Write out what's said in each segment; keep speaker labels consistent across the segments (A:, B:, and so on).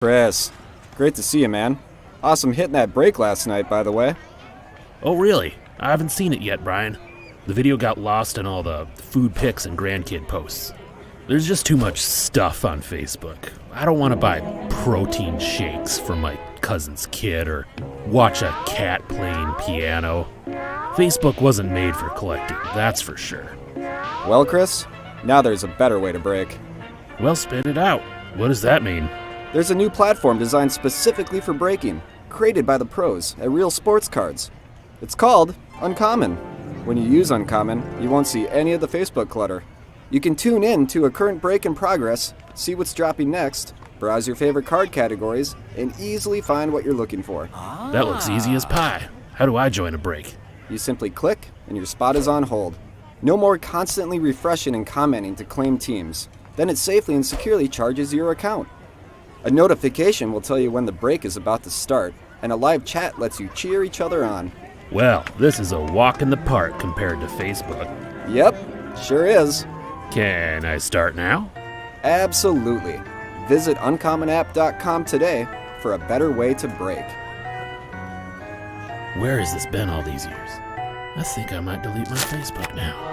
A: Chris, great to see you, man. Awesome hitting that break last night, by the way.
B: Oh, really? I haven't seen it yet, Brian. The video got lost in all the food pics and grandkid posts. There's just too much stuff on Facebook. I don't want to buy protein shakes for my cousin's kid or watch a cat playing piano. Facebook wasn't made for collecting, that's for sure.
A: Well, Chris, now there's a better way to break.
B: Well, spit it out. What does that mean?
A: There's a new platform designed specifically for breaking, created by the pros at Real Sports Cards. It's called Uncommon. When you use Uncommon, you won't see any of the Facebook clutter. You can tune in to a current break in progress, see what's dropping next, browse your favorite card categories, and easily find what you're looking for.
B: That looks easy as pie. How do I join a break?
A: You simply click, and your spot is on hold. No more constantly refreshing and commenting to claim teams. Then it safely and securely charges your account. A notification will tell you when the break is about to start, and a live chat lets you cheer each other on.
B: Well, this is a walk in the park compared to Facebook.
A: Yep, sure is.
B: Can I start now?
A: Absolutely. Visit uncommonapp.com today for a better way to break.
B: Where has this been all these years? I think I might delete my Facebook now.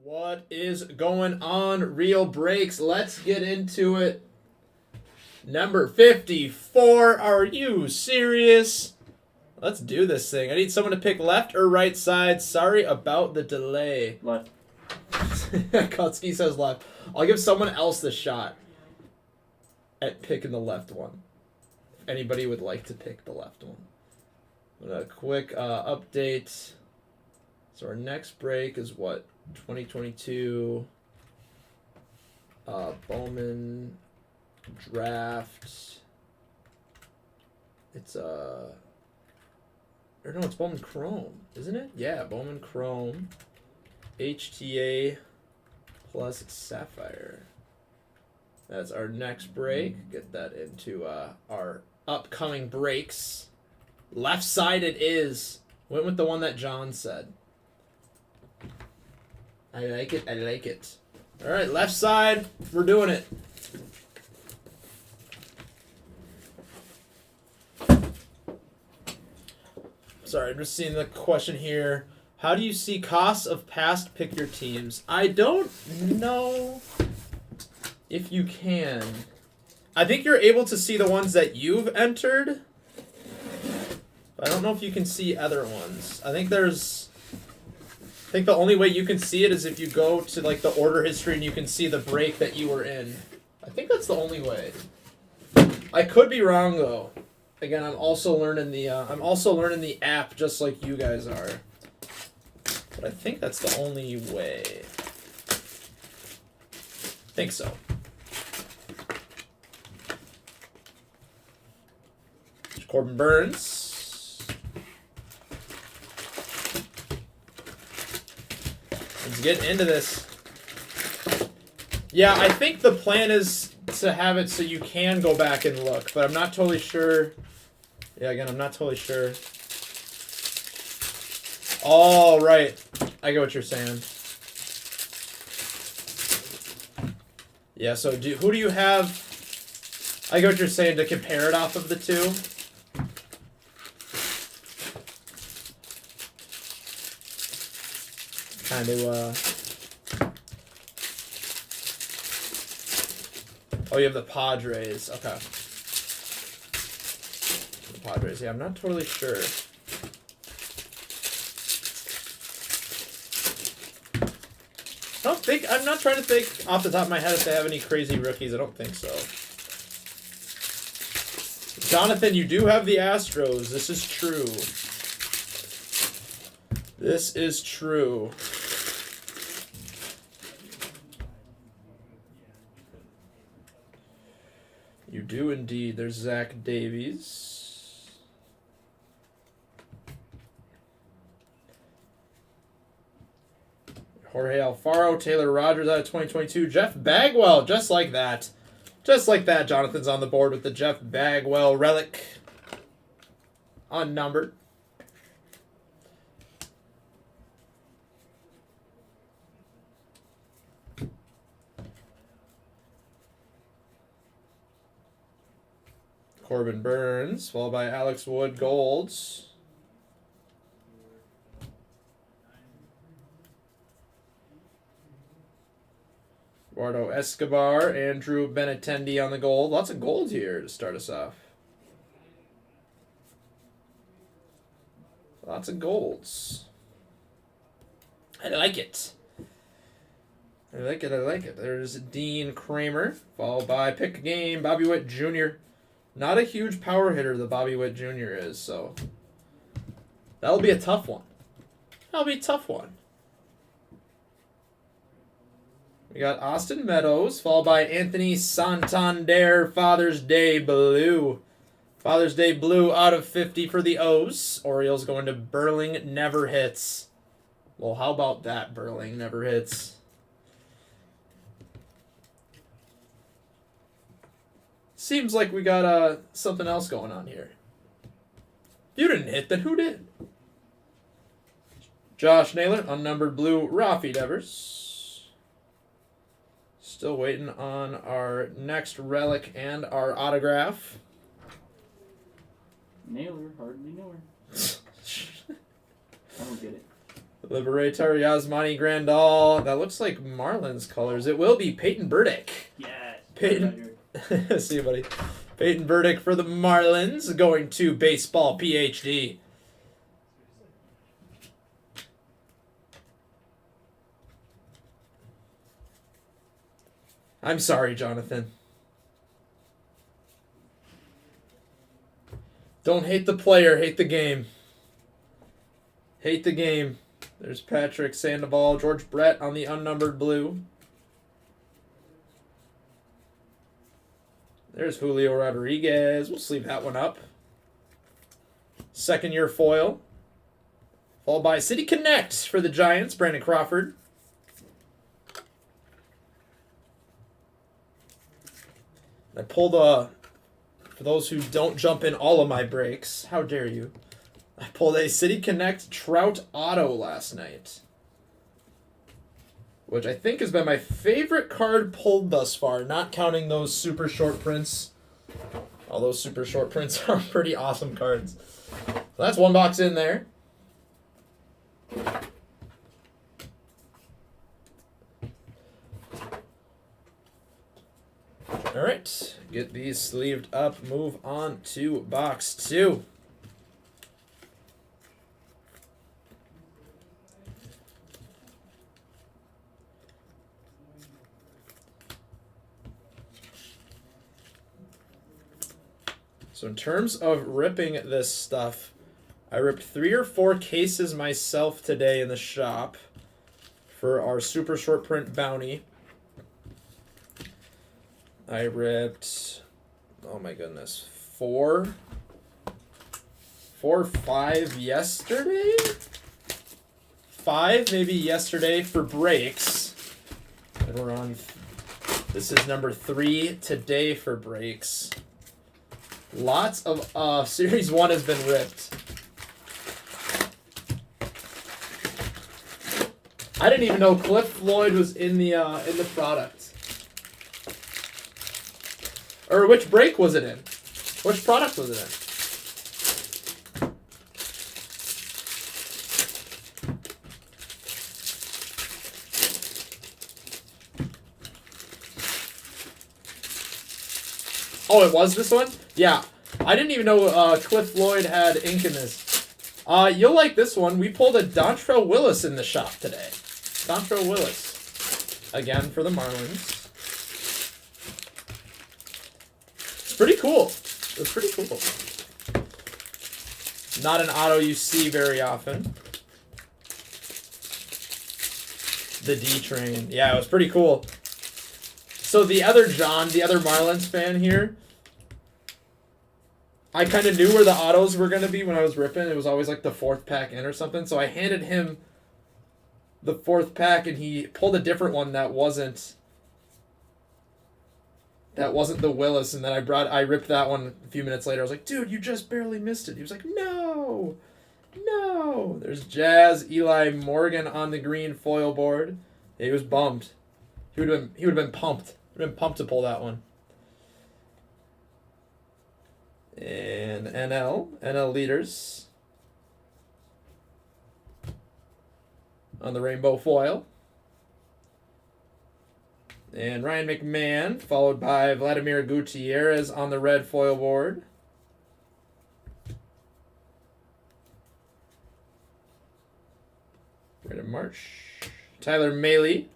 C: What is going on, Real Breaks? Let's get into it. Number 54, are you serious? Let's do this thing. I need someone to pick left or right side. Sorry about the delay.
D: Left.
C: Kotsky says left. I'll give someone else the shot at picking the left one. If anybody would like to pick the left one. A quick update. So our next break is what? 2022 Bowman draft. It's or no, it's Bowman Chrome, isn't it? Yeah, Bowman Chrome, HTA plus Sapphire. That's our next break. Get that into our upcoming breaks. Left side it is. Went with the one that John said. I like it. I like it. All right, left side. We're doing it. Sorry, I'm just seeing the question here. How do you see costs of past pick your teams? I don't know if you can. I think you're able to see the ones that you've entered. But I don't know if you can see other ones. I think the only way you can see it is if you go to like the order history and you can see the break that you were in. I think that's the only way. I could be wrong though. Again, I'm also learning the app just like you guys are. But I think that's the only way. I think so. Corbin Burns. Let's get into this. Yeah, I think the plan is to have it so you can go back and look, but I'm not totally sure. Yeah, again, I'm not totally sure. All right. I get what you're saying. Yeah, so who do you have? I get what you're saying to compare it off of the two. Kind of, oh, you have the Padres. Okay. The Padres. Yeah, I'm not totally sure. I'm not trying to think off the top of my head if they have any crazy rookies. I don't think so. Jonathan, you do have the Astros. This is true. This is true. You do indeed. There's Zach Davies. Jorge Alfaro, Taylor Rogers out of 2022. Jeff Bagwell, just like that. Just like that, Jonathan's on the board with the Jeff Bagwell relic. Unnumbered. Corbin Burns, followed by Alex Wood Golds. Eduardo Escobar, Andrew Benintendi on the gold. Lots of gold here to start us off. Lots of golds. I like it. I like it, I like it. There's Dean Kramer, followed by Pick a Game, Bobby Witt Jr. Not a huge power hitter, the Bobby Witt Jr. is, so that'll be a tough one. That'll be a tough one. We got Austin Meadows, followed by Anthony Santander, Father's Day Blue. Father's Day Blue out of 50 for the O's. Orioles going to Burling, never hits. Well, how about that, Burling, never hits. Seems like we got something else going on here. If you didn't hit, then who did? Josh Naylor, unnumbered blue, Rafi Devers. Still waiting on our next relic and our autograph.
D: Naylor, hardly know her. I don't get it.
C: Liberator Yasmani Grandal. That looks like Marlins colors. It will be Peyton Burdick.
D: Yes.
C: Peyton. See you, buddy. Peyton Burdick for the Marlins, going to Baseball PhD. I'm sorry, Jonathan. Don't hate the player, hate the game. Hate the game. There's Patrick Sandoval, George Brett on the unnumbered blue. There's Julio Rodriguez. We'll sleeve that one up. Second year foil. Followed by City Connect for the Giants, Brandon Crawford. I pulled for those who don't jump in all of my breaks, how dare you? I pulled a City Connect Trout Auto last night, which I think has been my favorite card pulled thus far, not counting those super short prints. All those super short prints are pretty awesome cards. So that's one box in there. All right, get these sleeved up, move on to box 2. So in terms of ripping this stuff, I ripped 3 or 4 cases myself today in the shop for our super short print bounty. I ripped, oh my goodness, 4 or 5 yesterday? 5 maybe yesterday for breaks. And we're on, this is number 3 today for breaks. Lots of, Series 1 has been ripped. I didn't even know Cliff Floyd was in the product. Or which break was it in? Which product was it in? Oh, it was this one? Yeah. I didn't even know Cliff Floyd had ink in this. You'll like this one. We pulled a Dontrelle Willis in the shop today. Dontrelle Willis. Again for the Marlins. Pretty cool. It was pretty cool. Not an auto you see very often. The D-Train. Yeah, it was pretty cool. So the other John, the other Marlins fan here, I kind of knew where the autos were going to be when I was ripping. It was always like the 4th pack in or something. So I handed him the 4th pack, and he pulled a different one that wasn't the Willis. And then I ripped that one a few minutes later. I was like, dude, you just barely missed it. He was like, no. There's Jazz, Eli Morgan on the green foil board. He was bummed. He would have been pumped. He would have been pumped to pull that one. And NL leaders on the rainbow foil. And Ryan McMahon, followed by Vladimir Gutierrez on the red foil board. Brandon Marsh, Tyler Mahle,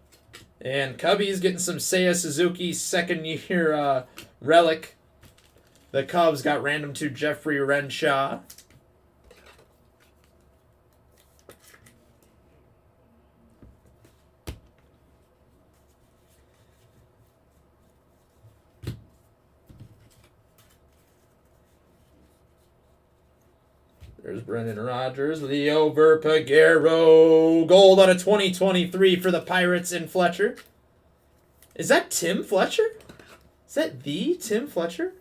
C: and Cubbies getting some Seiya Suzuki second-year relic. The Cubs got random to Jeffrey Renshaw. There's Brendan Rodgers, Leo Verpagero, gold on a 2023 for the Pirates in Fletcher. Is that Tim Fletcher? Is that the Tim Fletcher?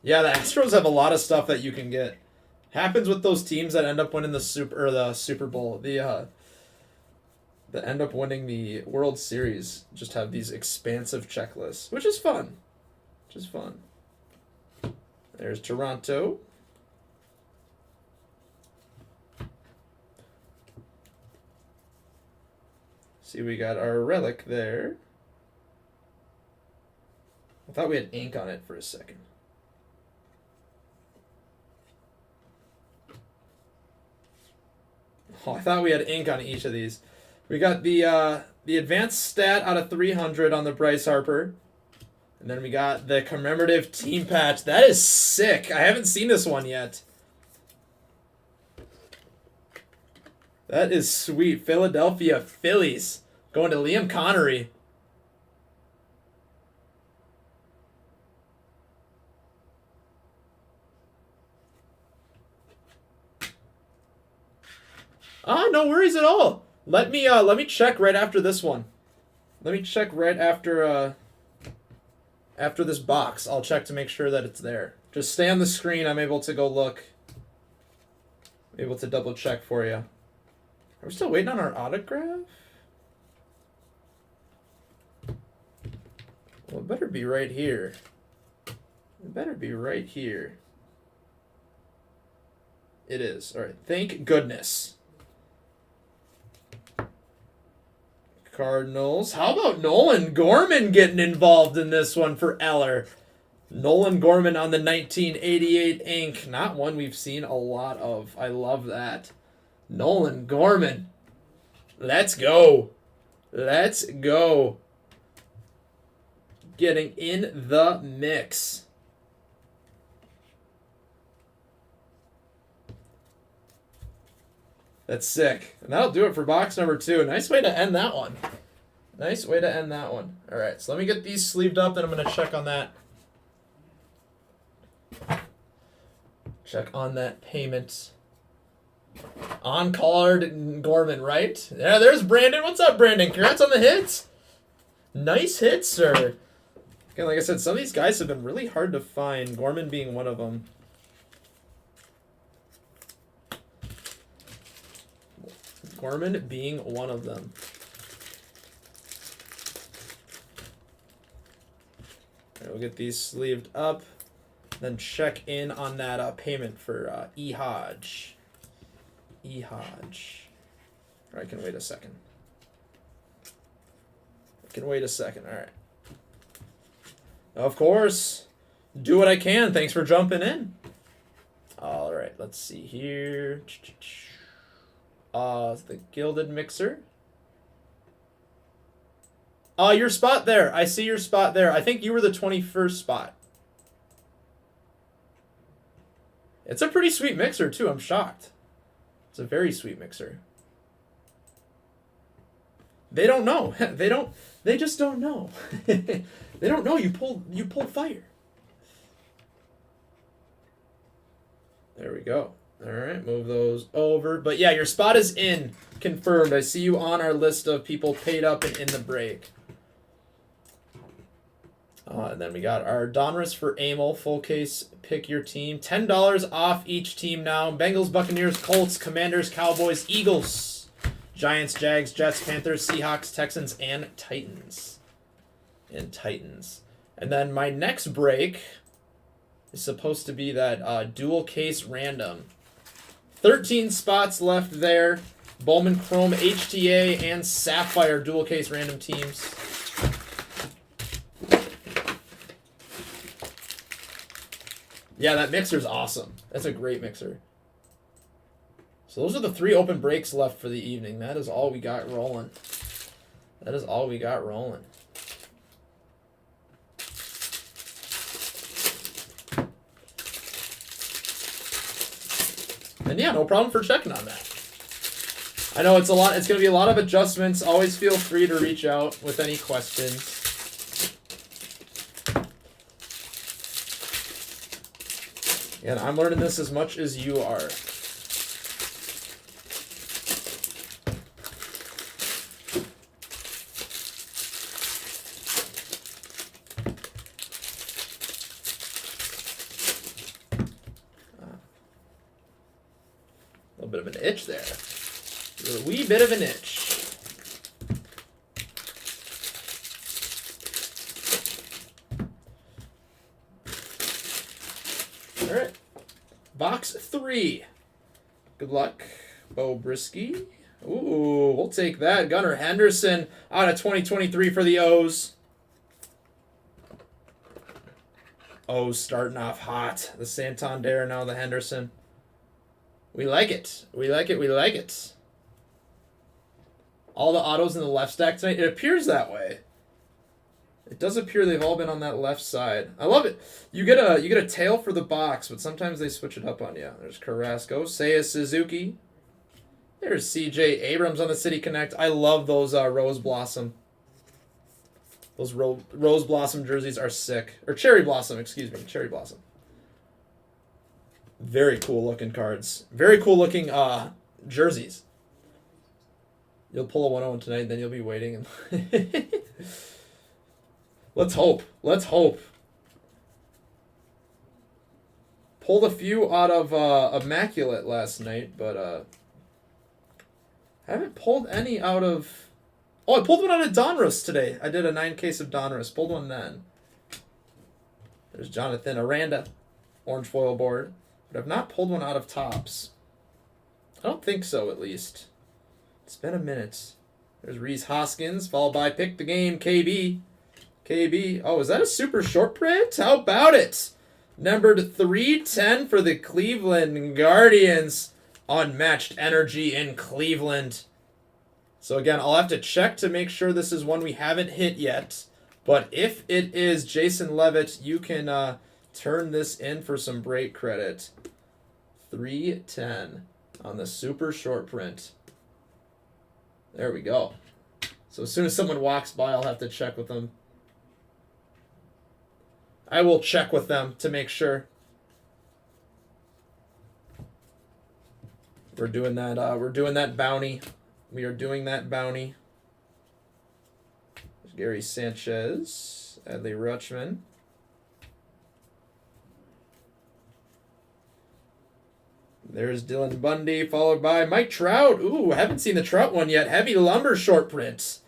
C: Yeah, the Astros have a lot of stuff that you can get. Happens with those teams that end up winning the Super Bowl. That end up winning the World Series just have these expansive checklists, which is fun. There's Toronto. See, we got our relic there. I thought we had ink on it for a second. Oh, I thought we had ink on each of these. We got the advanced stat out of 300 on the Bryce Harper. And then we got the commemorative team patch. That is sick. I haven't seen this one yet. That is sweet. Philadelphia Phillies going to Liam Connery. No worries at all. Let me check right after this one. Let me check right after this box. I'll check to make sure that it's there. Just stay on the screen. I'm able to go look. I'm able to double check for you. Are we still waiting on our autograph? Well, it better be right here. It better be right here. It is. All right. Thank goodness. Cardinals. How about Nolan Gorman getting involved in this one for Eller? Nolan Gorman on the 1988 ink. Not one we've seen a lot of. I love that. Nolan Gorman. Let's go. Let's go. Getting in the mix. That's sick. And that'll do it for box number 2. Nice way to end that one. Nice way to end that one. All right, so let me get these sleeved up, then I'm going to check on that. Check on that payment. On-card Gorman, right? Yeah, there's Brandon. What's up, Brandon? Congrats on the hits. Nice hits, sir. Again, like I said, some of these guys have been really hard to find, Gorman being one of them. Gorman being one of them. All right, we'll get these sleeved up, then check in on that payment for E. Hodge. E. Hodge. All right, I can wait a second. All right. Of course. Do what I can. Thanks for jumping in. All right, let's see here. The Gilded Mixer. Your spot there. I see your spot there. I think you were the 21st spot. It's a pretty sweet mixer, too. I'm shocked. It's a very sweet mixer. They don't know. They just don't know. They don't know you pulled fire. There we go. All right, move those over. But yeah, your spot is in. Confirmed. I see you on our list of people paid up and in the break. And then we got our Donruss for Amel. Full case, pick your team. $10 off each team now. Bengals, Buccaneers, Colts, Commanders, Cowboys, Eagles, Giants, Jags, Jets, Panthers, Seahawks, Texans, and Titans. And then my next break is supposed to be that dual case random. 13 spots left there. Bowman Chrome, HTA, and Sapphire dual case random teams. Yeah, that mixer's awesome. That's a great mixer. So those are the 3 open breaks left for the evening. That is all we got rolling. And yeah, no problem for checking on that. I know it's going to be a lot of adjustments. Always feel free to reach out with any questions. And I'm learning this as much as you are. A little bit of an itch there. A wee bit of an itch. All right. Box 3. Good luck, Bo Brisky. Ooh, we'll take that. Gunnar Henderson out of 2023 for the O's. O's starting off hot. The Santander, now the Henderson. We like it. We like it. All the autos in the left stack tonight. It appears that way. It does appear they've all been on that left side. I love it. You get a tail for the box, but sometimes they switch it up on you. There's Carrasco, Seiya Suzuki. There's CJ Abrams on the City Connect. I love those Rose Blossom. Those Rose Blossom jerseys are sick. Or Cherry Blossom, excuse me. Cherry Blossom. Very cool looking cards. Very cool looking jerseys. You'll pull a 1-0 tonight, then you'll be waiting. Let's hope. Pulled a few out of Immaculate last night, but haven't pulled any out of... Oh, I pulled one out of Donruss today. I did a 9 case of Donruss. Pulled one then. There's Jonathan Aranda. Orange foil board. But I've not pulled one out of Topps. I don't think so, at least. It's been a minute. There's Reese Hoskins, followed by Pick the Game, KB. Oh, is that a super short print? How about it? Numbered 310 for the Cleveland Guardians. Unmatched energy in Cleveland. So again, I'll have to check to make sure this is one we haven't hit yet. But if it is Jason Levitt, you can turn this in for some break credit. 310 on the super short print. There we go. So as soon as someone walks by, I'll have to check with them. I will check with them to make sure. We're doing that. We're doing that bounty. We are doing that bounty. There's Gary Sanchez, Adley Rutschman. There's Dylan Bundy, followed by Mike Trout. Ooh, haven't seen the Trout one yet. Heavy lumber short prints.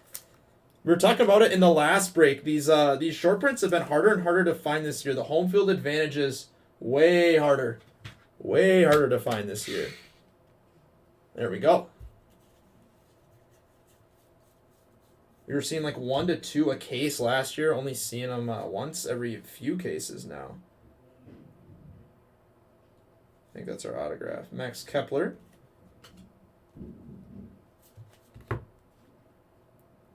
C: We were talking about it in the last break. These short prints have been harder and harder to find this year. The home field advantage is way harder to find this year. There we go. We were seeing like 1 to 2 a case last year. Only seeing them once every few cases now. I think that's our autograph. Max Kepler.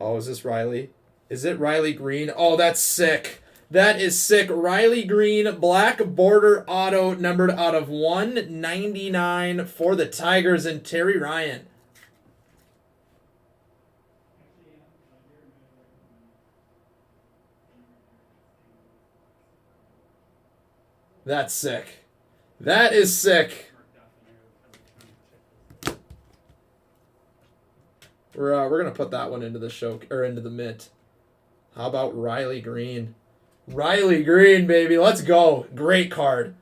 C: Oh, is this Riley? Is it Riley Green? Oh, that's sick. That is sick. Riley Green, black border auto, numbered out of 199 for the Tigers and Terry Ryan. That's sick. That is sick. We're gonna put that one into the show or into the mint. How about Riley Green? Riley Green, baby, let's go. Great card.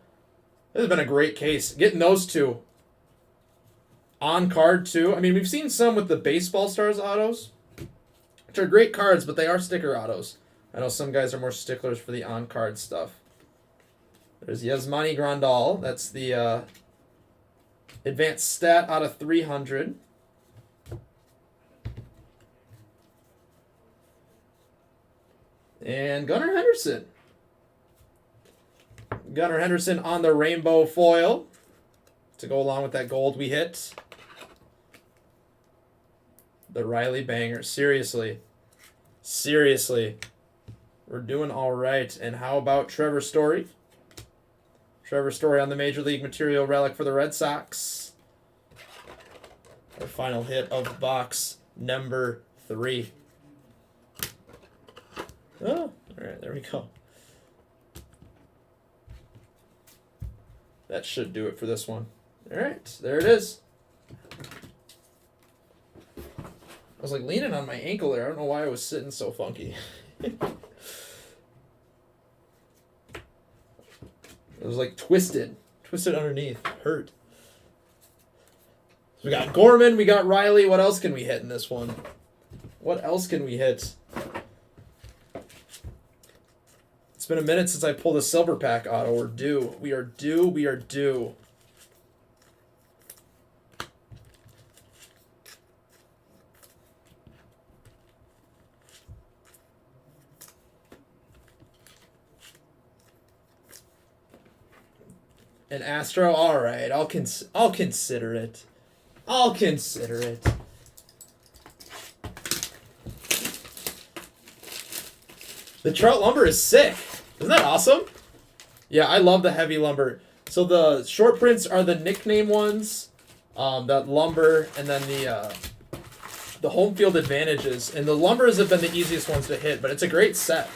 C: This has been a great case. Getting those two on card too. I mean, we've seen some with the baseball stars autos, which are great cards, but they are sticker autos. I know some guys are more sticklers for the on card stuff. There's Yasmani Grandal. That's the advanced stat out of 300. And Gunnar Henderson. Gunnar Henderson on the rainbow foil to go along with that gold we hit. The Riley banger. Seriously. Seriously. We're doing all right. And how about Trevor Story? Trevor Story on the Major League Material relic for the Red Sox. Our final hit of box number 3. Oh, all right, there we go. That should do it for this one. All right, there it is. I was like leaning on my ankle there. I don't know why I was sitting so funky. It was like twisted underneath. Hurt. So we got Gorman, we got Riley. What else can we hit in this one? What else can we hit? It's been a minute since I pulled a silver pack auto. We're due. We are due. We are due. An Astro? All right. I'll consider it. I'll consider it. The Trout lumber is sick. Isn't that awesome? Yeah, I love the heavy lumber. So the short prints are the nickname ones, that lumber, and then the home field advantages. And the lumbers have been the easiest ones to hit, but it's a great set.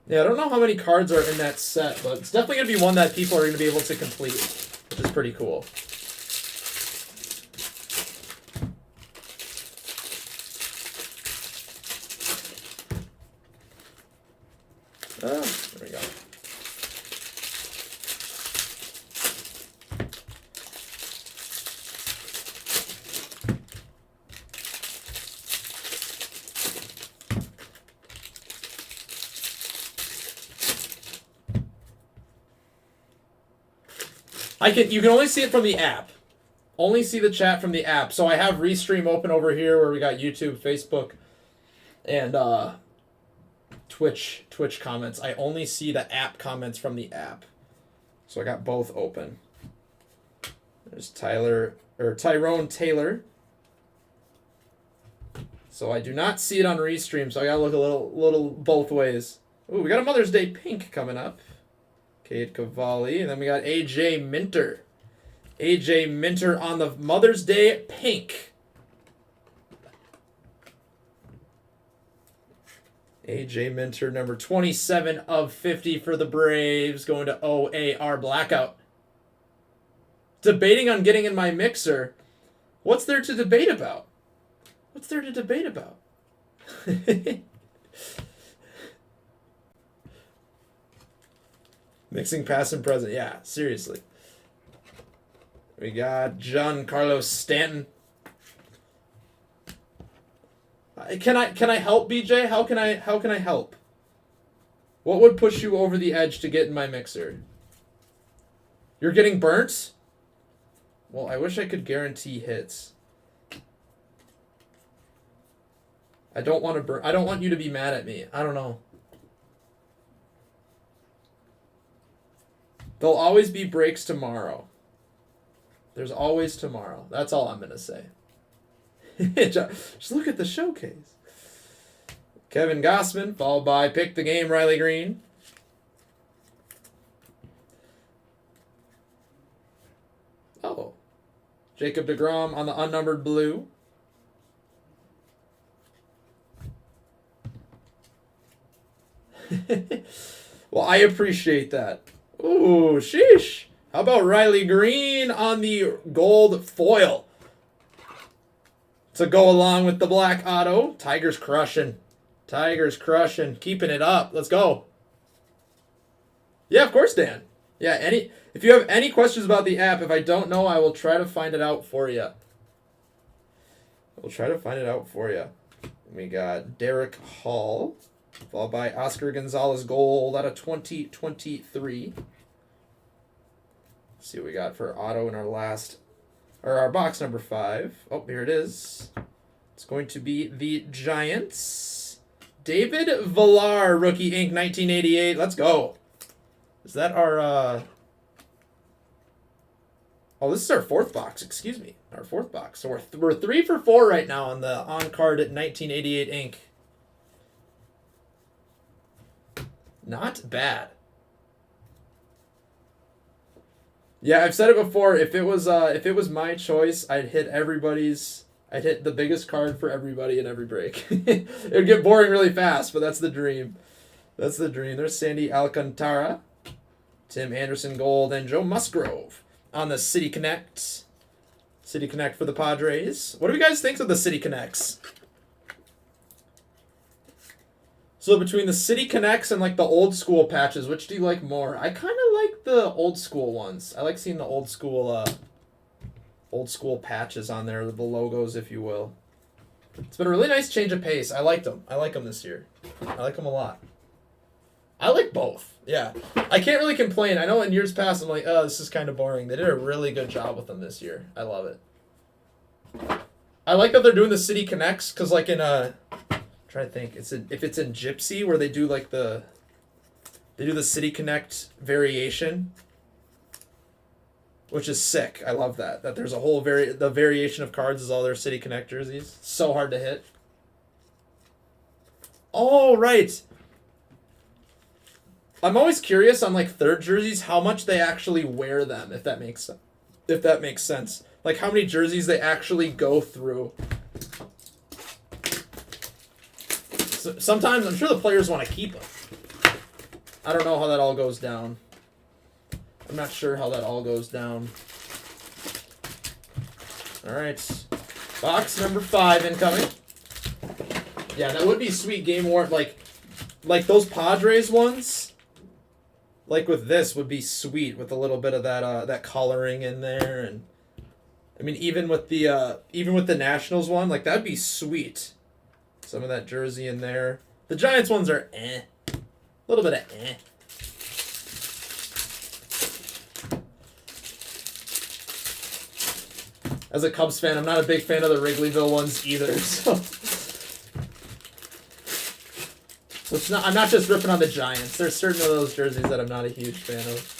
C: Yeah, I don't know how many cards are in that set, but it's definitely going to be one that people are going to be able to complete, which is pretty cool. Oh, there we go. You can only see it from the app. Only see the chat from the app. So I have Restream open over here where we got YouTube, Facebook, and Twitch comments. I only see the app comments from the app. So I got both open. There's Tyrone Taylor. So I do not see it on Restream, so I gotta look a little both ways. Ooh, we got a Mother's Day pink coming up. Cade Cavalli. And then we got AJ Minter. AJ Minter on the Mother's Day pink. AJ Minter, number 27 of 50 for the Braves, going to OAR Blackout. Debating on getting in my mixer. What's there to debate about? What's there to debate about? Mixing past and present. Yeah, seriously. We got Giancarlo Stanton. Can I help, BJ? How can I help? What would push you over the edge to get in my mixer? You're getting burnt? Well, I wish I could guarantee hits. I don't want you to be mad at me. I don't know. There'll always be breaks tomorrow. There's always tomorrow. That's all I'm going to say. Just look at the showcase. Kevin Gossman, followed by Pick the Game, Riley Green. Oh. Jacob deGrom on the unnumbered blue. Well, I appreciate that. Ooh, sheesh. How about Riley Green on the gold foil? To go along with the black auto. Tigers crushing. Tigers crushing. Keeping it up. Let's go. Yeah, of course, Dan. Yeah, if you have any questions about the app, if I don't know, I will try to find it out for you. We got Derek Hall, followed by Oscar Gonzalez Gold out of 2023. Let's see what we got for auto in our box number 5. Oh, here it is. It's going to be the Giants. David Villar, Rookie Inc. 1988. Let's go. Is that our... Oh, this is our 4th box. Excuse me. Our 4th box. So we're 3 for 4 right now on the on-card at 1988 ink. Not bad. Yeah, I've said it before. If it was my choice, I'd hit the biggest card for everybody in every break. It would get boring really fast, but that's the dream. There's Sandy Alcantara, Tim Anderson Gold, and Joe Musgrove on the City Connect. City Connect for the Padres. What do you guys think of the City Connects? So between the City Connects and like the old school patches, which do you like more? I kind of like the old school ones. I like seeing the old school patches on there, the logos, if you will. It's been a really nice change of pace. I liked them. I like them this year. I like them a lot. I like both. Yeah. I can't really complain. I know in years past I'm like, oh, this is kind of boring. They did a really good job with them this year. I love it. I like that they're doing the City Connects because like in trying to think, if it's in Gypsy where they do like the City Connect variation, which is sick. I love that there's a whole the variation of cards is all their City Connect jerseys. So hard to hit. Oh, right. I'm always curious on like third jerseys how much they actually wear them, if that makes sense. Like how many jerseys they actually go through. So, sometimes I'm sure the players want to keep them. I don't know how that all goes down. I'm not sure how that all goes down. All right. Box number 5 incoming. Yeah, that would be sweet game worn. Like those Padres ones. Like with this would be sweet with a little bit of that coloring in there, and I mean even with the Nationals one, like that'd be sweet. Some of that jersey in there. The Giants ones are eh. A little bit of eh. As a Cubs fan, I'm not a big fan of the Wrigleyville ones either. So it's not. I'm not just ripping on the Giants. There's certain of those jerseys that I'm not a huge fan of.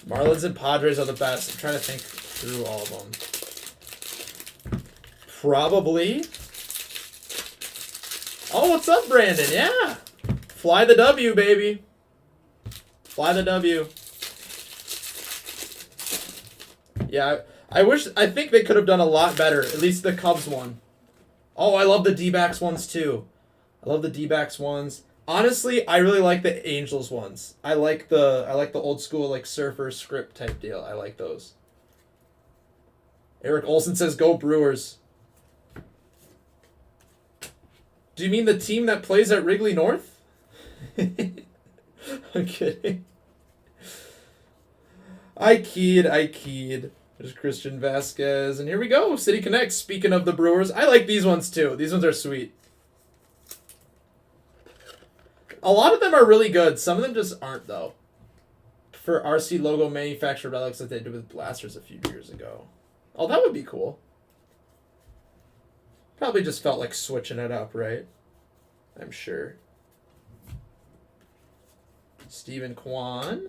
C: Marlins and Padres are the best. I'm trying to think through all of them. Probably. Oh, what's up, Brandon? Yeah. Fly the W, baby. Fly the W. Yeah, I think they could have done a lot better. At least the Cubs one. Oh, I love the D-backs ones too. I love the D-backs ones. Honestly, I really like the Angels ones. I like the old school like surfer script type deal. I like those. Eric Olson says go Brewers. Do you mean the team that plays at Wrigley North? I'm kidding. I keyed. There's Christian Vasquez. And here we go. City Connect. Speaking of the Brewers, I like these ones too. These ones are sweet. A lot of them are really good. Some of them just aren't, though. For RC logo manufactured relics that they did with Blasters a few years ago. Oh, that would be cool. Probably just felt like switching it up, right? I'm sure. Stephen Kwan.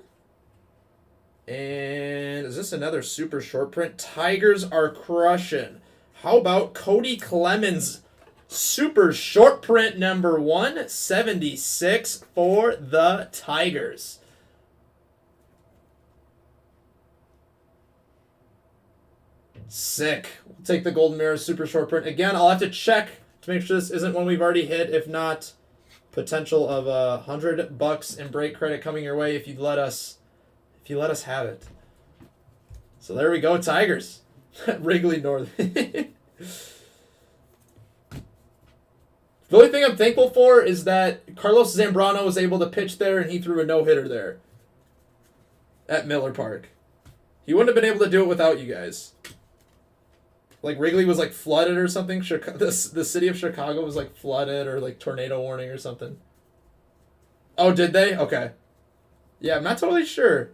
C: And is this another super short print? Tigers are crushing. How about Cody Clemens? Super short print number 176 for the Tigers. Sick. We'll take the Golden Mirror super short print. Again, I'll have to check to make sure this isn't one we've already hit. If not, potential of $100 in break credit coming your way if you let us have it. So there we go, Tigers. Wrigley North. The only thing I'm thankful for is that Carlos Zambrano was able to pitch there and he threw a no-hitter there at Miller Park. He wouldn't have been able to do it without you guys. Like Wrigley was like flooded or something. The city of Chicago was like flooded or like tornado warning or something. Oh, did they? Okay. Yeah, I'm not totally sure.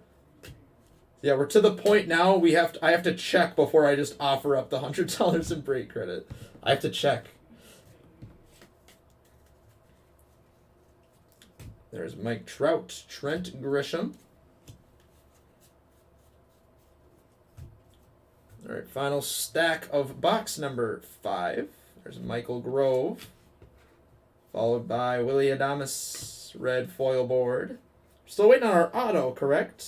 C: Yeah, we're to the point now I have to check before I just offer up the $100 in break credit. I have to check. There's Mike Trout, Trent Grisham. All right, final stack of box number 5. There's Michael Grove, followed by Willie Adames, red foil board. Still waiting on our auto, correct?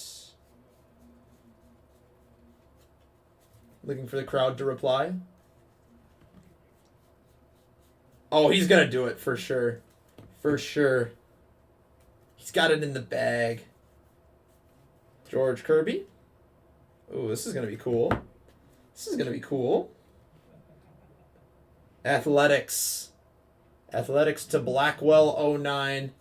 C: Looking for the crowd to reply. Oh, he's going to do it for sure. For sure. He's got it in the bag. George Kirby. Oh, this is going to be cool. This is going to be cool. Athletics. Athletics to Blackwell 09.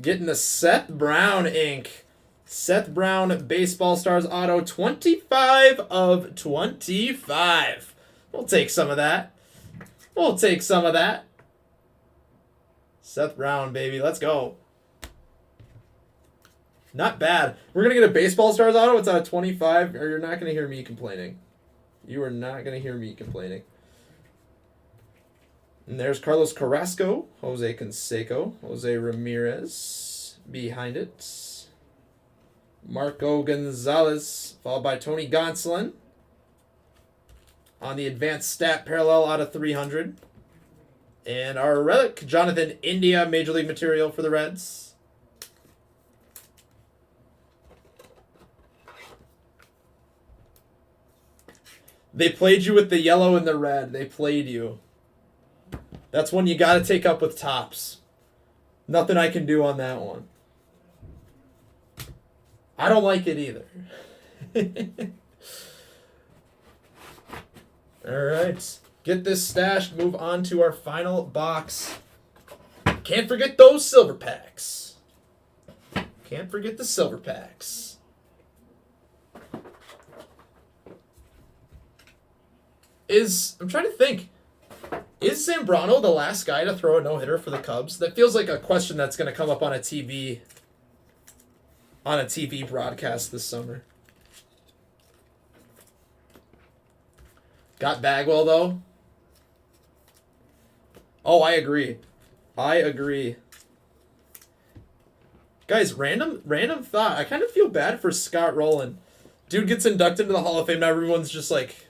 C: Getting the Seth Brown ink. Seth Brown Baseball Stars Auto 25 of 25. We'll take some of that. We'll take some of that. Seth Brown, baby. Let's go. Not bad. We're going to get a Baseball Stars Auto. It's out of 25, or you're not going to hear me complaining. You are not going to hear me complaining. And there's Carlos Carrasco, Jose Canseco, Jose Ramirez behind it. Marco Gonzalez, followed by Tony Gonsolin. On the advanced stat parallel out of 300. And our relic, Jonathan India, Major League material for the Reds. They played you with the yellow and the red. They played you. That's one you got to take up with Topps. Nothing I can do on that one. I don't like it either. All right. Get this stashed. Move on to our final box. Can't forget those silver packs. Can't forget the silver packs. I'm trying to think. Is Zambrano the last guy to throw a no-hitter for the Cubs? That feels like a question that's going to come up on a TV broadcast this summer. Got Bagwell, though? Oh, I agree. Guys, random thought. I kind of feel bad for Scott Rowland. Dude gets inducted into the Hall of Fame. Now everyone's just like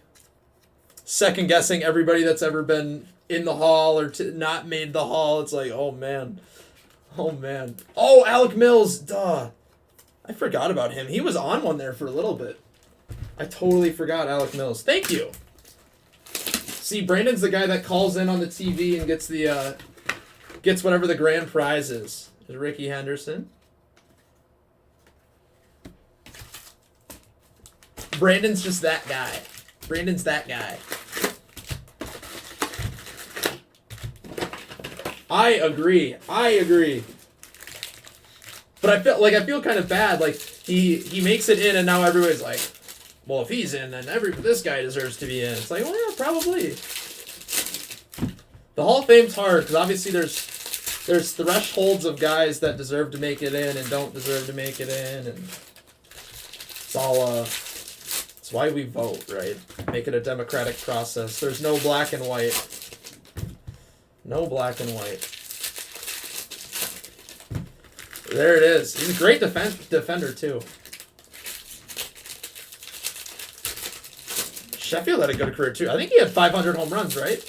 C: second-guessing everybody that's ever been in the Hall or not made the Hall. It's like, oh, man. Oh, Alec Mills. Duh. I forgot about him. He was on one there for a little bit. I totally forgot Alec Mills. Thank you. See, Brandon's the guy that calls in on the TV and gets whatever the grand prize is. There's Ricky Henderson. Brandon's just that guy. Brandon's that guy. I agree. But I feel kind of bad. Like he makes it in, and now everybody's like, well, if he's in, then this guy deserves to be in. It's like, well, yeah, probably. The Hall of Fame's hard because obviously there's thresholds of guys that deserve to make it in and don't deserve to make it in, and it's That's why we vote, right? Make it a democratic process. There's no black and white. No black and white. There it is. He's a great defender, too. Sheffield had a good career, too. I think he had 500 home runs, right?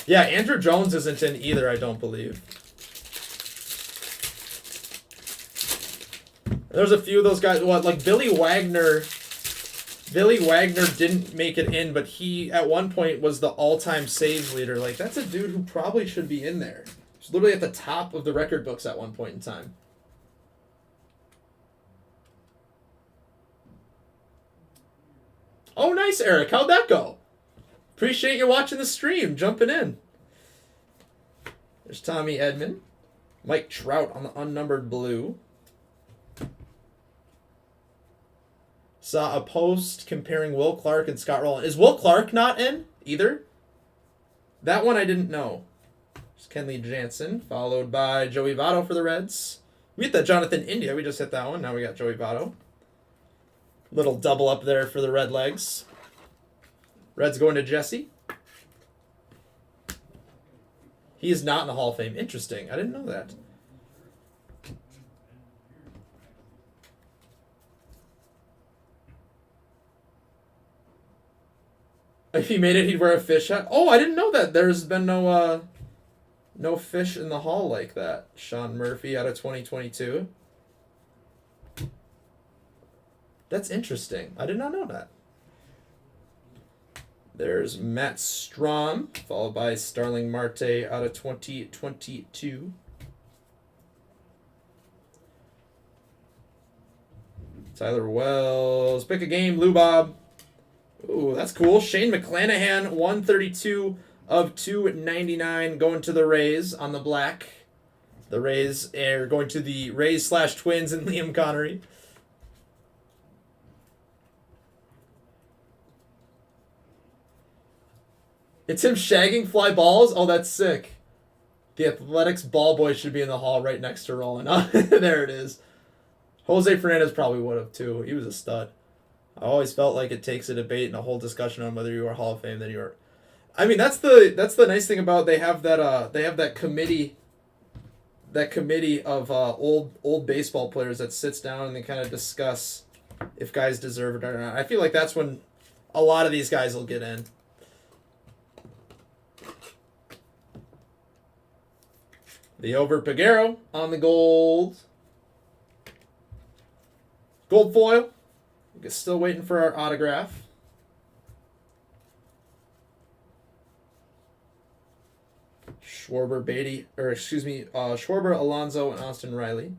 C: Yeah, Andrew Jones isn't in either, I don't believe. There's a few of those guys. What, like Billy Wagner. Billy Wagner didn't make it in, but he, at one point, was the all-time saves leader. Like, that's a dude who probably should be in there. He's literally at the top of the record books at one point in time. Oh, nice, Eric. How'd that go? Appreciate you watching the stream, jumping in. There's Tommy Edman. Mike Trout on the unnumbered blue. Saw a post comparing Will Clark and Scott Rowland. Is Will Clark not in either? That one I didn't know. There's Kenley Jansen, followed by Joey Votto for the Reds. We hit that Jonathan India. We just hit that one. Now we got Joey Votto. Little double up there for the Red Legs. Reds going to Jesse. He is not in the Hall of Fame. Interesting. I didn't know that. If he made it, he'd wear a fish hat. Oh, I didn't know that. There's been no fish in the hall like that. Sean Murphy out of 2022. That's interesting. I did not know that. There's Matt Strom, followed by Starling Marte out of 2022. Tyler Wells. Pick a game, Lou Bob. Ooh, that's cool. Shane McClanahan, 132 of 299, going to the Rays on the black. The Rays are going to the Rays/Twins and Liam Connery. It's him shagging fly balls? Oh, that's sick. The Athletics ball boy should be in the hall right next to Roland. There it is. Jose Fernandez probably would have, too. He was a stud. I always felt like it takes a debate and a whole discussion on whether you are Hall of Fame than you are. I mean, that's the nice thing about they have that committee of old baseball players that sits down and they kind of discuss if guys deserve it or not. I feel like that's when a lot of these guys will get in. The over Peguero on the gold. Gold foil. Still waiting for our autograph. Schwarber, Schwarber, Alonso, and Austin Riley.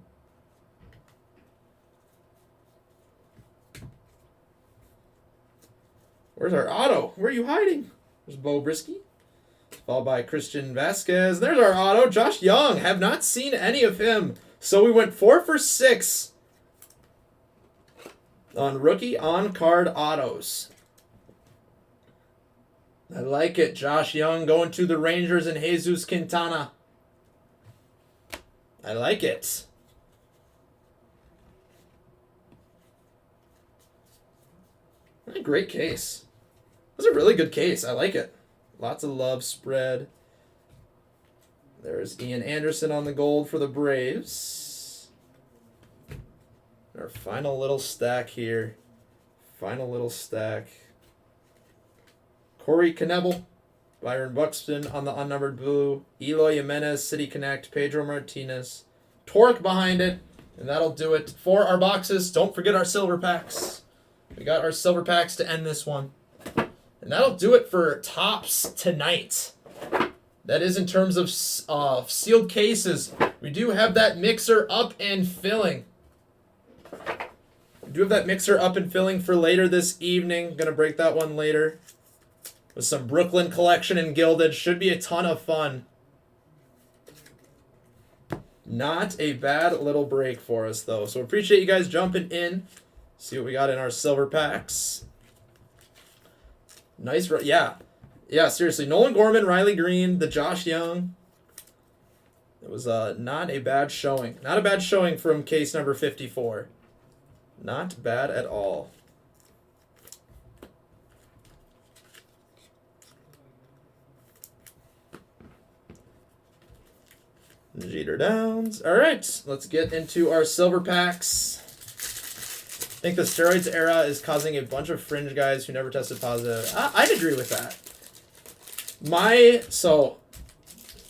C: Where's our auto? Where are you hiding? There's Bo Brisky. Followed by Christian Vasquez. There's our auto. Josh Young. Have not seen any of him. So we went 4 for 6 on rookie on-card autos. I like it. Josh Young going to the Rangers and Jesus Quintana. I like it. What a great case. That's a really good case. I like it. Lots of love spread. There's Ian Anderson on the gold for the Braves. Our final little stack here. Final little stack. Corey Knebel, Byron Buxton on the unnumbered blue. Eloy Jimenez, City Connect, Pedro Martinez. Torque behind it. And that'll do it for our boxes. Don't forget our silver packs. We got our silver packs to end this one. And that'll do it for Topps tonight. That is in terms of sealed cases. We do have that mixer up and filling. We do have that mixer up and filling for later this evening. Gonna break that one later. With some Brooklyn collection and gilded. Should be a ton of fun. Not a bad little break for us, though. So appreciate you guys jumping in. See what we got in our silver packs. Nice, yeah. Yeah, seriously. Nolan Gorman, Riley Green, the Josh Young. It was not a bad showing. Not a bad showing from case number 54. Not bad at all. Jeter Downs. All right, let's get into our silver packs. I think the steroids era is causing a bunch of fringe guys who never tested positive. I'd agree with that.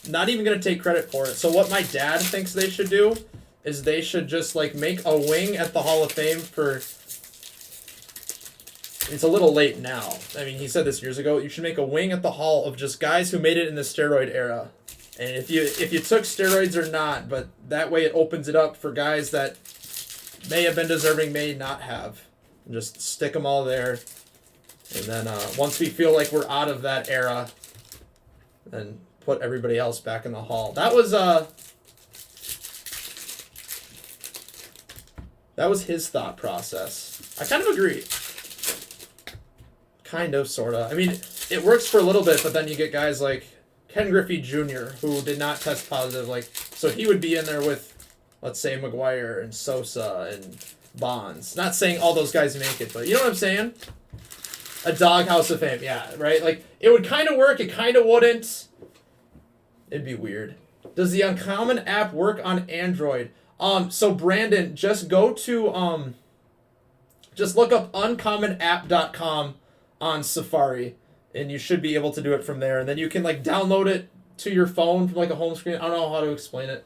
C: Not even going to take credit for it. So what my dad thinks they should do is they should just like make a wing at the Hall of Fame for... It's a little late now. I mean, he said this years ago. You should make a wing at the Hall of just guys who made it in the steroid era. And if you took steroids or not, but that way it opens it up for guys that may have been deserving, may not have. And just stick them all there. And then once we feel like we're out of that era, then put everybody else back in the Hall. That was his thought process. I kind of agree. Kind of, sort of. I mean, it works for a little bit, but then you get guys like Ken Griffey Jr., who did not test positive. So he would be in there with, let's say, McGuire and Sosa and Bonds. Not saying all those guys make it, but you know what I'm saying? A doghouse of fame, yeah, right? Like, it would kind of work, it kind of wouldn't. It'd be weird. Does the Uncommon app work on Android? So Brandon, just go to, just look up uncommonapp.com on Safari, and you should be able to do it from there. And then you can, like, download it to your phone from, like, a home screen. I don't know how to explain it.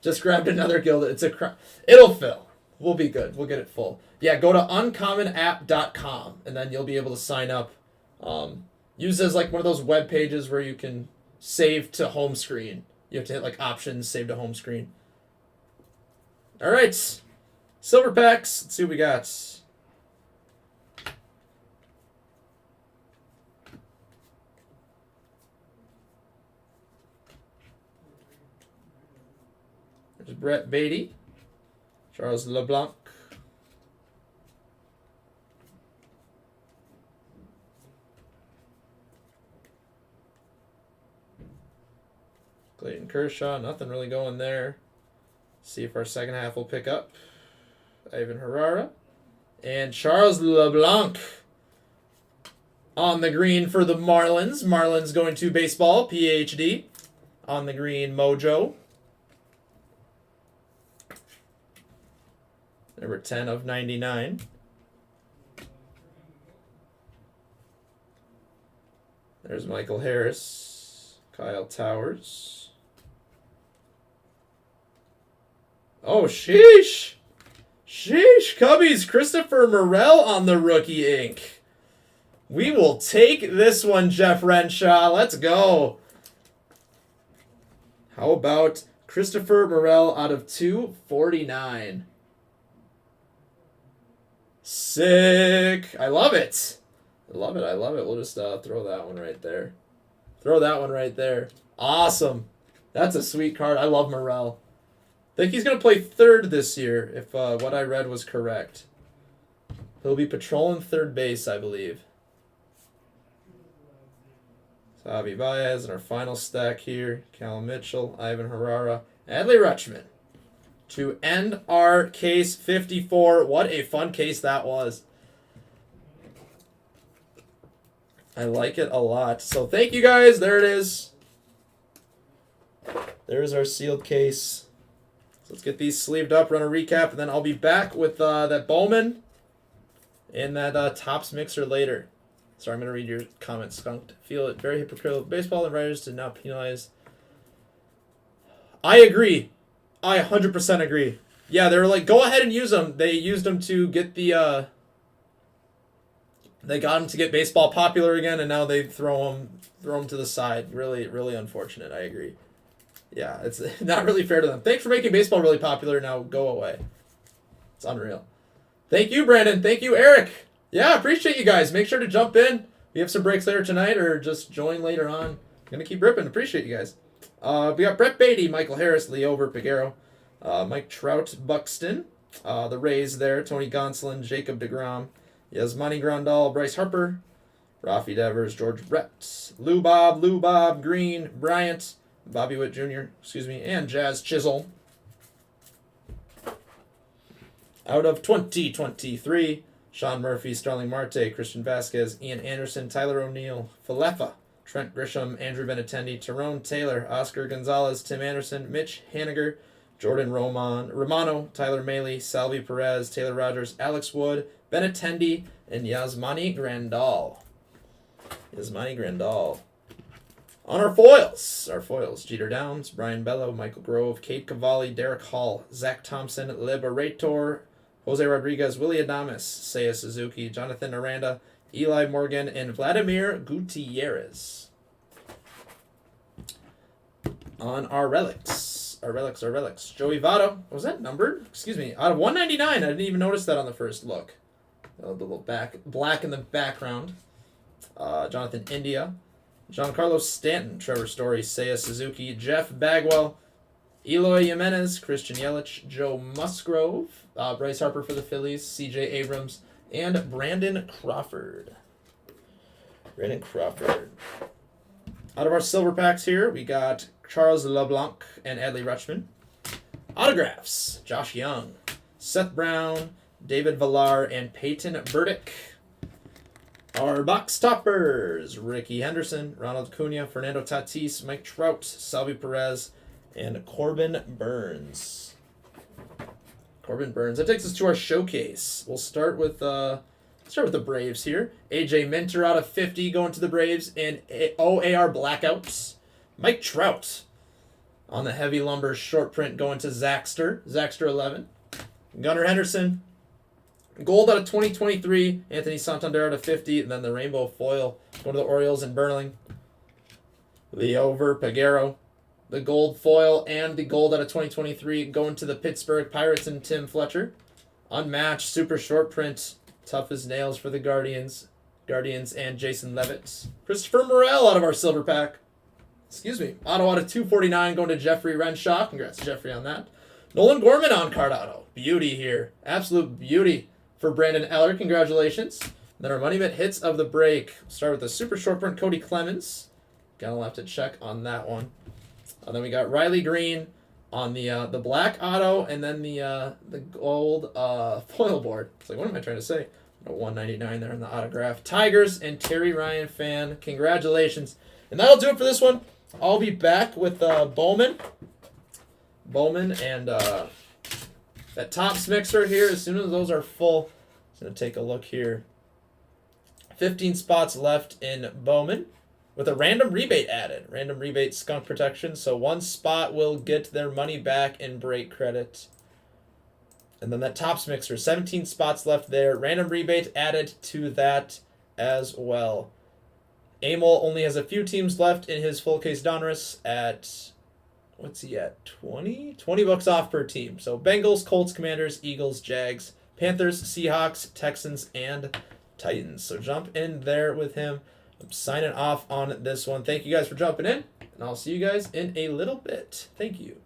C: Just grabbed another guild. It'll fill. We'll be good. We'll get it full. Yeah, go to uncommonapp.com, and then you'll be able to sign up. Use it as like one of those web pages where you can save to home screen. You have to hit like options, save to home screen. All right, silver packs. Let's see what we got. There's Brett Beatty, Charles LeBlanc. Clayton Kershaw, nothing really going there. See if our second half will pick up. Ivan Herrera. And Charles LeBlanc on the green for the Marlins. Marlins going to baseball, PhD. On the green, Mojo. Number 10 of 99. There's Michael Harris. Kyle Towers. Oh, sheesh. Sheesh. Cubbies, Christopher Morel on the rookie ink. We will take this one, Jeff Renshaw. Let's go. How about Christopher Morel out of 249? Sick. I love it. I love it. I love it. We'll just throw that one right there. Throw that one right there. Awesome. That's a sweet card. I love Morel. I think he's going to play third this year, if what I read was correct. He'll be patrolling third base, I believe. So Javi Baez in our final stack here. Callum Mitchell, Ivan Herrera, Adley Rutschman. To end our case 54. What a fun case that was. I like it a lot. So thank you guys. There it is. There's our sealed case. So let's get these sleeved up, run a recap, and then I'll be back with that Bowman and that Topps mixer later. Sorry, I'm going to read your comments, Skunked. Feel it very hypocritical. Baseball and writers did not penalize. I agree. I 100% agree. Yeah, they were like, go ahead and use them. They used them to get the... They got them to get baseball popular again, and now they throw them to the side. Really, really unfortunate. I agree. Yeah, it's not really fair to them. Thanks for making baseball really popular. Now go away. It's unreal. Thank you, Brandon. Thank you, Eric. Yeah, appreciate you guys. Make sure to jump in. We have some breaks later tonight, or just join later on. I'm going to keep ripping. Appreciate you guys. We got Brett Beatty, Michael Harris, Leo Verpagero, Mike Trout, Buxton, the Rays there, Tony Gonsolin, Jacob deGrom, Yasmani Grandal, Bryce Harper, Rafi Devers, George Brett, Lou Bob, Green, Bryant, Bobby Witt Jr., and Jazz Chisholm. Out of 2023, Sean Murphy, Starling Marte, Christian Vasquez, Ian Anderson, Tyler O'Neill, Falefa, Trent Grisham, Andrew Benintendi, Tyrone Taylor, Oscar Gonzalez, Tim Anderson, Mitch Haniger, Jordan Romano, Tyler Maley, Salvi Perez, Taylor Rogers, Alex Wood, Benintendi, and Yasmani Grandal. On our foils, Jeter Downs, Brian Bello, Michael Grove, Kate Cavalli, Derek Hall, Zach Thompson, Liberator, Jose Rodriguez, Willie Adames, Seiya Suzuki, Jonathan Aranda, Eli Morgan, and Vladimir Gutierrez. On our relics. Joey Votto. Was that numbered? Excuse me. Out of 199. I didn't even notice that on the first look. The little black in the background. Jonathan India. Giancarlo Stanton, Trevor Story, Seiya Suzuki, Jeff Bagwell, Eloy Jimenez, Christian Yelich, Joe Musgrove, Bryce Harper for the Phillies, CJ Abrams, and Brandon Crawford. Out of our silver packs here, we got Charles LeBlanc and Adley Rutschman. Autographs, Josh Young, Seth Brown, David Villar, and Peyton Burdick. Our box toppers, Ricky Henderson, Ronald Acuna, Fernando Tatis, Mike Trout, Salvi Perez, and Corbin Burns. That takes us to our showcase. We'll start with the Braves here. AJ Minter out of 50 going to the Braves in OAR blackouts. Mike Trout on the heavy lumber short print going to Zaxter 11. Gunnar Henderson. Gold out of 2023, Anthony Santander out of 50, and then the rainbow foil going to the Orioles and Burling. Leo Verpagero, the gold foil and the gold out of 2023 going to the Pittsburgh Pirates and Tim Fletcher. Unmatched super short print, tough as nails for the Guardians and Jason Levitt. Christopher Morel out of our silver pack. Auto out of 249 going to Jeffrey Renshaw. Congrats, Jeffrey, on that. Nolan Gorman on card auto. Beauty here. Absolute beauty for Brandon Eller. Congratulations. Then our Money Mitt hits of the break. Start with the super short print Cody Clemens. Gonna have to check on that one. And then we got Riley Green on the black auto, and then the gold foil board. It's like, what am I trying to say? 199 there in the autograph. Tigers and Terry Ryan fan. Congratulations. And that'll do it for this one. I'll be back with Bowman and that Topps mixer here. As soon as those are full, I'm going to take a look here. 15 spots left in Bowman with a random rebate added. Random rebate skunk protection. So one spot will get their money back in break credit. And then that Topps mixer, 17 spots left there. Random rebate added to that as well. Amol only has a few teams left in his full case Donruss at, what's he at, 20? 20 bucks off per team. So Bengals, Colts, Commanders, Eagles, Jags, Panthers, Seahawks, Texans, and Titans. So jump in there with him. I'm signing off on this one. Thank you guys for jumping in, and I'll see you guys in a little bit. Thank you.